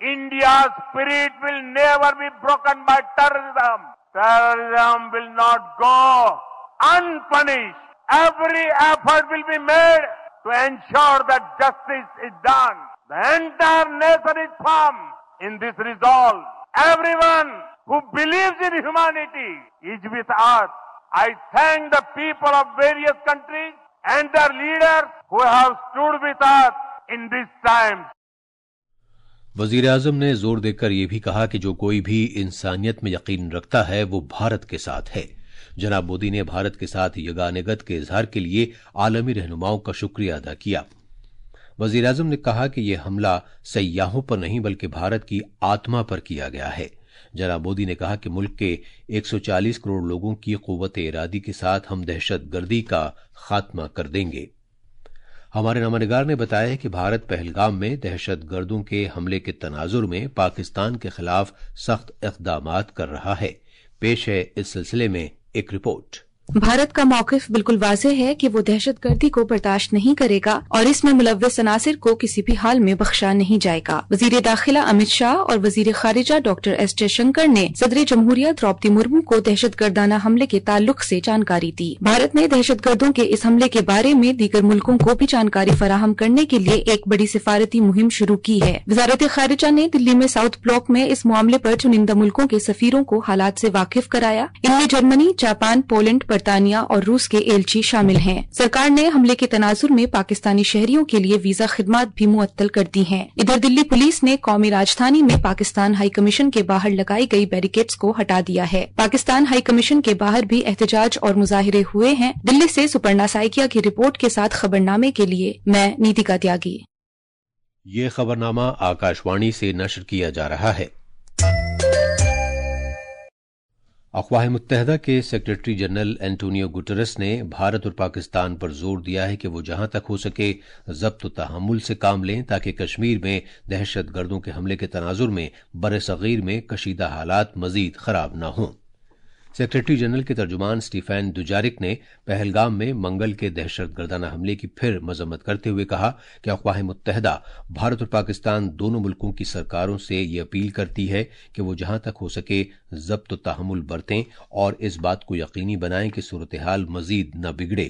India's spirit will never be broken by terrorism. Terrorism will not go unpunished. Every effort will be made to ensure that justice is done. The entire nation is firm in this resolve. Everyone who believes in humanity is with us. I thank the people of various countries and their leaders who have stood with us in this time. وزیر اعظم نے زور دے کر یہ بھی کہا کہ جو کوئی بھی انسانیت میں یقین رکھتا ہے وہ بھارت کے ساتھ ہے. جناب مودی نے بھارت کے ساتھ یگانگت کے اظہار کے لیے عالمی رہنماؤں کا شکریہ ادا کیا. وزیر اعظم نے کہا کہ یہ حملہ سیاحوں پر نہیں بلکہ بھارت کی آتما پر کیا گیا ہے. جناب مودی نے کہا کہ ملک کے 140 کروڑ لوگوں کی قوت ارادی کے ساتھ ہم دہشت گردی کا خاتمہ کر دیں گے. ہمارے نامہ نگار نے بتایا کہ بھارت پہلگام میں دہشت گردوں کے حملے کے تناظر میں پاکستان کے خلاف سخت اقدامات کر رہا ہے. پیش ہے اس سلسلے میں ایک رپورٹ. بھارت کا موقف بالکل واضح ہے کہ وہ دہشت گردی کو برداشت نہیں کرے گا اور اس میں ملوث عناصر کو کسی بھی حال میں بخشا نہیں جائے گا. وزیر داخلہ امت شاہ اور وزیر خارجہ ڈاکٹر ایس جے شنکر نے صدر جمہوریہ دروپدی مرمو کو دہشت گردانہ حملے کے تعلق سے جانکاری دی. بھارت نے دہشت گردوں کے اس حملے کے بارے میں دیگر ملکوں کو بھی جانکاری فراہم کرنے کے لیے ایک بڑی سفارتی مہم شروع کی ہے. وزارت خارجہ نے دلی میں ساؤتھ بلاک میں اس معاملے پر چنندہ ملکوں کے سفیروں کو حالات سے واقف کرایا. ان میں جرمنی، جاپان، پولینڈ، برطانیہ اور روس کے ایلچی شامل ہیں. سرکار نے حملے کے تناظر میں پاکستانی شہریوں کے لیے ویزا خدمات بھی معطل کر دی ہیں. ادھر دلی پولیس نے قومی راجدھانی میں پاکستان ہائی کمیشن کے باہر لگائی گئی بیریکیڈز کو ہٹا دیا ہے. پاکستان ہائی کمیشن کے باہر بھی احتجاج اور مظاہرے ہوئے ہیں. دلی سے سپرنا سائکیا کی رپورٹ کے ساتھ خبرنامے کے لیے میں نیتیکا تیاگی. یہ خبرنامہ آکاشوانی سے نشر کیا جا رہا ہے. اقوام متحدہ کے سیکرٹری جنرل اینٹونیو گٹرس نے بھارت اور پاکستان پر زور دیا ہے کہ وہ جہاں تک ہو سکے ضبط و تحمل سے کام لیں تاکہ کشمیر میں دہشت گردوں کے حملے کے تناظر میں برصغیر میں کشیدہ حالات مزید خراب نہ ہوں. سیکرٹری جنرل کے ترجمان سٹیفین دوجارک نے پہلگام میں منگل کے دہشت گردانہ حملے کی پھر مذمت کرتے ہوئے کہا کہ اقوام متحدہ بھارت اور پاکستان دونوں ملکوں کی سرکاروں سے یہ اپیل کرتی ہے کہ وہ جہاں تک ہو سکے ضبط و تحمل برتیں اور اس بات کو یقینی بنائیں کہ صورتحال مزید نہ بگڑے.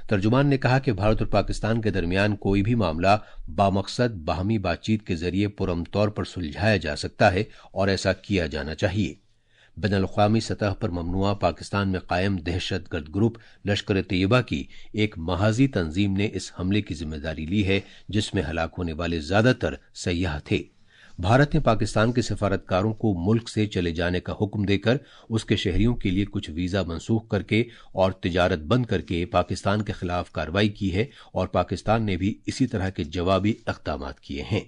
ترجمان نے کہا کہ بھارت اور پاکستان کے درمیان کوئی بھی معاملہ بامقصد باہمی بات چیت کے ذریعے پرامن طور پر سلجھایا جا سکتا ہے اور ایسا کیا جانا چاہیے. بین الاقوامی سطح پر ممنوعہ پاکستان میں قائم دہشت گرد گروپ لشکر طیبہ کی ایک محاذی تنظیم نے اس حملے کی ذمہ داری لی ہے جس میں ہلاک ہونے والے زیادہ تر سیاح تھے. بھارت نے پاکستان کے سفارتکاروں کو ملک سے چلے جانے کا حکم دے کر اس کے شہریوں کے لیے کچھ ویزا منسوخ کر کے اور تجارت بند کر کے پاکستان کے خلاف کارروائی کی ہے اور پاکستان نے بھی اسی طرح کے جوابی اقدامات کیے ہیں.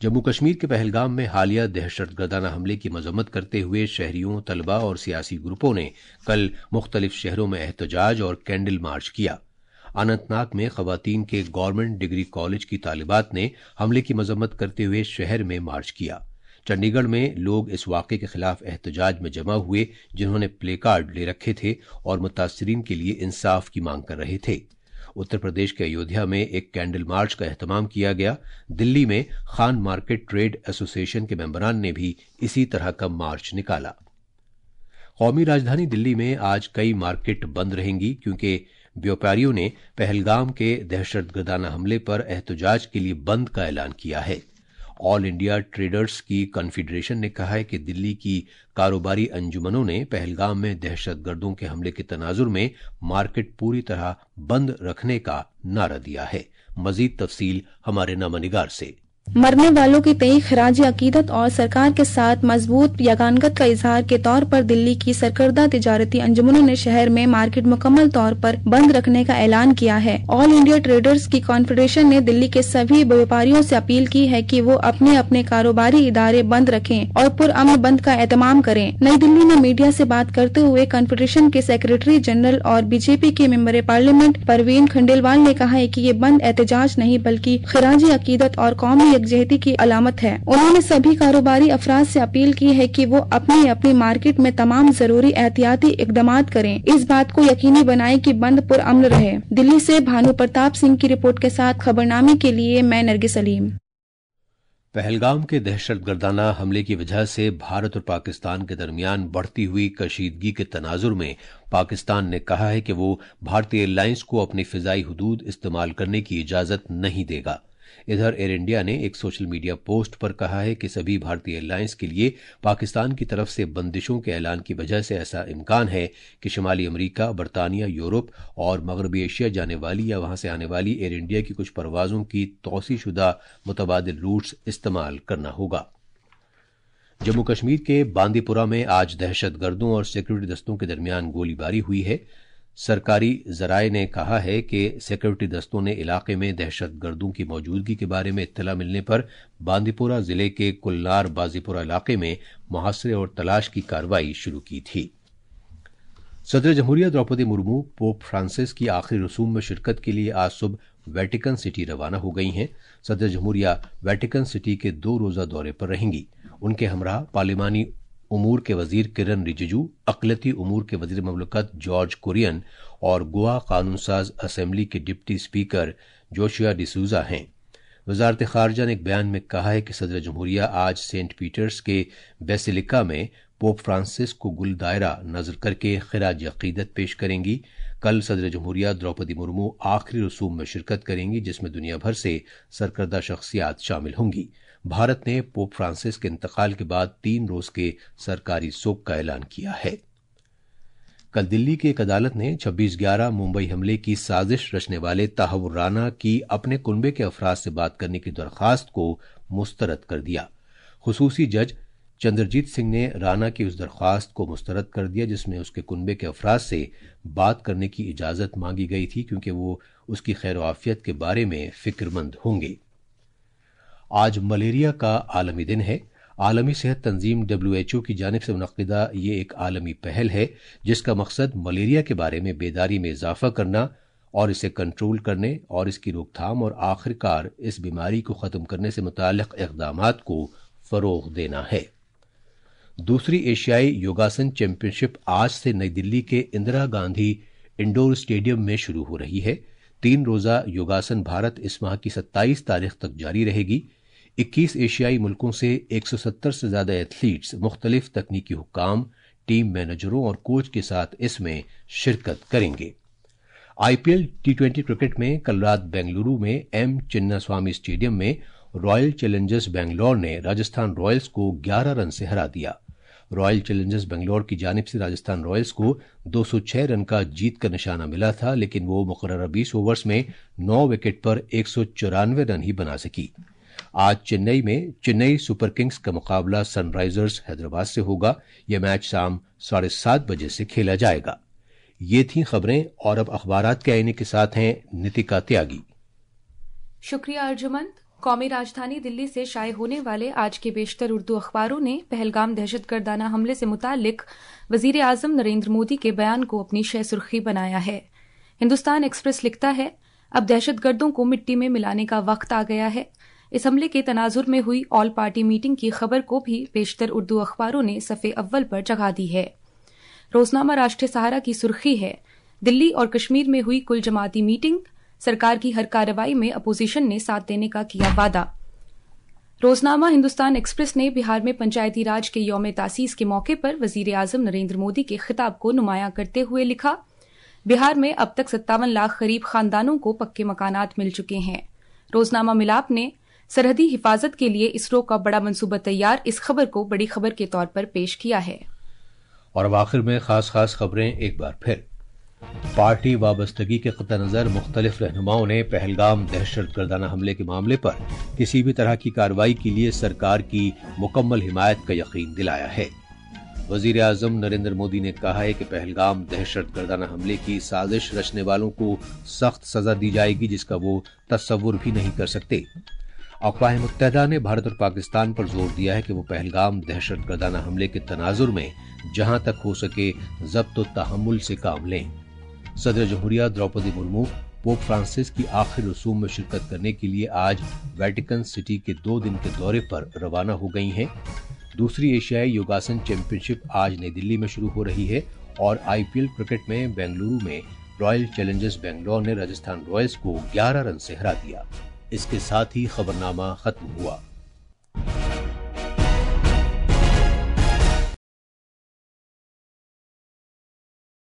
جموں کشمیر کے پہلگام میں حالیہ دہشت گردانہ حملے کی مذمت کرتے ہوئے شہریوں، طلبہ اور سیاسی گروپوں نے کل مختلف شہروں میں احتجاج اور کینڈل مارچ کیا. اننت ناگ میں خواتین کے گورنمنٹ ڈگری کالج کی طالبات نے حملے کی مذمت کرتے ہوئے شہر میں مارچ کیا. چنڈی گڑھ میں لوگ اس واقعے کے خلاف احتجاج میں جمع ہوئے جنہوں نے پلے کارڈ لے رکھے تھے اور متاثرین کے لیے انصاف کی مانگ کر رہے تھے. اتر پردیش کے ایودھیا میں ایک کینڈل مارچ کا اہتمام کیا گیا. دلی میں خان مارکیٹ ٹریڈ ایسوسی ایشن کے ممبران نے بھی اسی طرح کا مارچ نکالا. قومی راجدھانی دلی میں آج کئی مارکیٹ بند رہیں گی کیونکہ بیوپاریوں نے پہلگام کے دہشت گردانہ حملے پر احتجاج کے لیے بند کا اعلان کیا ہے. آل انڈیا ٹریڈرز کی کنفیڈریشن نے کہا ہے کہ دلی کی کاروباری انجمنوں نے پہلگام میں دہشت گردوں کے حملے کے تناظر میں مارکیٹ پوری طرح بند رکھنے کا نعرہ دیا ہے. مزید تفصیل ہمارے نامہ نگار سے. مرنے والوں کے تئیں خراج عقیدت اور سرکار کے ساتھ مضبوط یگانگت کا اظہار کے طور پر دلی کی سرکردہ تجارتی انجمنوں نے شہر میں مارکیٹ مکمل طور پر بند رکھنے کا اعلان کیا ہے. آل انڈیا ٹریڈرز کی کانفیڈریشن نے دلی کے سبھی ویاپاریوں سے اپیل کی ہے کہ وہ اپنے اپنے کاروباری ادارے بند رکھیں اور پرامن بند کا اہتمام کریں. نئی دلی میں میڈیا سے بات کرتے ہوئے کانفیڈریشن کے سیکرٹری جنرل اور بی جے پی کے ممبر پارلیمنٹ پروین کھنڈیلوال نے کہا ہے کہ یہ بند احتجاج نہیں بلکہ خراج عقیدت اور قومی یکجہتی کی علامت ہے. انہوں نے سبھی کاروباری افراد سے اپیل کی ہے کہ وہ اپنی مارکیٹ میں تمام ضروری احتیاطی اقدامات کریں. اس بات کو یقینی بنائیں کہ بند پرامن رہے. دلی سے بھانو پرتاپ سنگھ کی رپورٹ کے ساتھ خبرنامے کے لیے میں نرگس سلیم. پہلگام کے دہشت گردانہ حملے کی وجہ سے بھارت اور پاکستان کے درمیان بڑھتی ہوئی کشیدگی کے تناظر میں پاکستان نے کہا ہے کہ وہ بھارتی ایئر لائنز کو اپنی فضائی حدود استعمال کرنے کی اجازت نہیں دے گا۔ ادھر ایئر انڈیا نے ایک سوشل میڈیا پوسٹ پر کہا ہے کہ سبھی بھارتی ایئر لائنز کے لیے پاکستان کی طرف سے بندشوں کے اعلان کی وجہ سے ایسا امکان ہے کہ شمالی امریکہ، برطانیہ، یورپ اور مغربی ایشیا جانے والی یا وہاں سے آنے والی ایئر انڈیا کی کچھ پروازوں کی توسیع شدہ متبادل روٹس استعمال کرنا ہوگا۔ جموں کشمیر کے باندی پورہ میں آج دہشت گردوں اور سیکورٹی دستوں کے درمیان گولی باری ہوئی ہے۔ سرکاری ذرائع نے کہا ہے کہ سیکورٹی دستوں نے علاقے میں دہشت گردوں کی موجودگی کے بارے میں اطلاع ملنے پر باندی پورہ ضلع کے کلنار بازی پورہ علاقے میں محاصرے اور تلاش کی کارروائی شروع کی تھی۔ صدر جمہوریہ دروپدی مرمو پوپ فرانسس کی آخری رسوم میں شرکت کے لیے آج صبح ویٹیکن سٹی روانہ ہو گئی ہیں۔ صدر جمہوریہ ویٹیکن سٹی کے 2 روزہ دورے پر رہیں گی۔ ان کے ہمراہ پارلیمانی امور کے وزیر کرن رجیجو، اقلیتی امور کے وزیر مملکت جارج کورین اور گوا قانون ساز اسمبلی کے ڈپٹی اسپیکر جوشیا ڈی سوزا ہیں۔ وزارت خارجہ نے ایک بیان میں کہا ہے کہ صدر جمہوریہ آج سینٹ پیٹرز کے بیسیلیکا میں پوپ فرانسس کو گل دائرہ نذر کر کے خراج عقیدت پیش کریں گی۔ کل صدر جمہوریہ دروپدی مرمو آخری رسوم میں شرکت کریں گی، جس میں دنیا بھر سے سرکردہ شخصیات شامل ہوں گی۔ بھارت نے پوپ فرانسس کے انتقال کے بعد 3 روز کے سرکاری سوگ کا اعلان کیا ہے۔ کل دلی کی ایک عدالت نے 26/11 ممبئی حملے کی سازش رچنے والے تحور رانا کی اپنے کنبے کے افراد سے بات کرنے کی درخواست کو مسترد کر دیا۔ خصوصی جج چندرجیت سنگھ نے رانا کی اس درخواست کو مسترد کر دیا جس میں اس کے کنبے کے افراد سے بات کرنے کی اجازت مانگی گئی تھی، کیونکہ وہ اس کی خیر و عافیت کے بارے میں فکر مند ہوں گے۔ آج ملیریا کا عالمی دن ہے۔ عالمی صحت تنظیم WHO کی جانب سے منعقدہ یہ ایک عالمی پہل ہے جس کا مقصد ملیریا کے بارے میں بیداری میں اضافہ کرنا اور اسے کنٹرول کرنے اور اس کی روک تھام اور آخرکار اس بیماری کو ختم کرنے سے متعلق اقدامات کو فروغ دینا ہے۔ دوسری ایشیائی یوگاسن چیمپئن شپ آج سے نئی دلی کے اندرا گاندھی انڈور اسٹیڈیم میں شروع ہو رہی ہے۔ 3 روزہ یوگاسن بھارت اس ماہ کی 27 تاریخ تک جاری رہے گی۔ 21 ایشیائی ملکوں سے 170 سے زیادہ ایتھلیٹس مختلف تکنیکی حکام، ٹیم مینیجروں اور کوچ کے ساتھ اس میں شرکت کریں گے۔ IPL T20 کرکٹ میں کل رات بنگلورو میں ایم چنا سوامی اسٹیڈیم میں رائل چیلنجرز بنگلور نے راجستھان رائلز کو 11 رن سے ہرا دیا۔ رائل چیلنجرز بنگلور کی جانب سے راجستھان رائلز کو 206 رن کا جیت کا نشانہ ملا تھا، لیکن وہ مقررہ 20 اوورز میں 9 وکٹ پر 194 رن ہی بنا سکی۔ آج چنئی میں چنئی سپر کنگز کا مقابلہ سن رائزرز حیدرآباد سے ہوگا۔ یہ میچ شام 7:30 بجے سے کھیلا جائے گا۔ یہ تھیں خبریں، اور اب اخبارات کے آئینے کے ساتھ ہیں نتیکا تیاگی۔ شکریہ ارجمند۔ قومی راجدھانی دلی سے شائع ہونے والے آج کے بیشتر اردو اخباروں نے پہلگام دہشت گردانہ حملے سے متعلق وزیر اعظم نریندر مودی کے بیان کو اپنی شہ سرخی بنایا ہے۔ ہندوستان ایکسپریس لکھتا ہے، اب دہشت گردوں کو مٹی میں ملانے کا وقت آ گیا ہے۔ اس حملے کے تناظر میں ہوئی آل پارٹی میٹنگ کی خبر کو بھی بیشتر اردو اخباروں نے صفحے اول پر جگہ دی ہے۔ روزنامہ راشٹریہ سہارا کی سرخی ہے، دلی اور کشمیر میں ہوئی کل جماعتی میٹنگ، سرکار کی ہر کارروائی میں اپوزیشن نے ساتھ دینے کا کیا وعدہ۔ روزنامہ ہندوستان ایکسپریس نے بہار میں پنچایتی راج کے یوم تاسیس کے موقع پر وزیر اعظم نریندر مودی کے خطاب کو نمایاں کرتے ہوئے لکھا، بہار میں اب تک 57 لاکھ قریب خاندانوں کو پکے مکانات مل چکے ہیں۔ روزنامہ ملاپ نے سرحدی حفاظت کے لیے اسرو کا بڑا منصوبہ تیار، اس خبر کو بڑی خبر کے طور پر پیش کیا ہے۔ اور اب آخر میں خاص خبریں ایک بار پھر۔ پارٹی وابستگی کے قطع نظر مختلف رہنماؤں نے پہلگام دہشت گردانہ حملے کے معاملے پر کسی بھی طرح کی کارروائی کے لیے سرکار کی مکمل حمایت کا یقین دلایا ہے۔ وزیر اعظم نریندر مودی نے کہا ہے کہ پہلگام دہشت گردانہ حملے کی سازش رچنے والوں کو سخت سزا دی جائے گی جس کا وہ تصور بھی نہیں کر سکتے۔ اقوام متحدہ نے بھارت اور پاکستان پر زور دیا ہے کہ وہ پہلگام دہشت گردانہ حملے کے تناظر میں جہاں تک ہو سکے ضبط و تحمل سے کام لیں۔ صدر جمہوریہ دروپدی مرمو پوپ فرانسس کی آخری رسوم میں شرکت کرنے کے لیے آج ویٹیکن سٹی کے 2 دن کے دورے پر روانہ ہو گئی ہیں۔ دوسری ایشیائی یوگاسن چیمپئن شپ آج نئی دلی میں شروع ہو رہی ہے، اور IPL کرکٹ میں بنگلورو میں رائل چیلنجرز بنگلور نے راجستھان رائلز کو 11 رن سے ہرا دیا۔ اس کے ساتھ ہی خبرنامہ ختم ہوا۔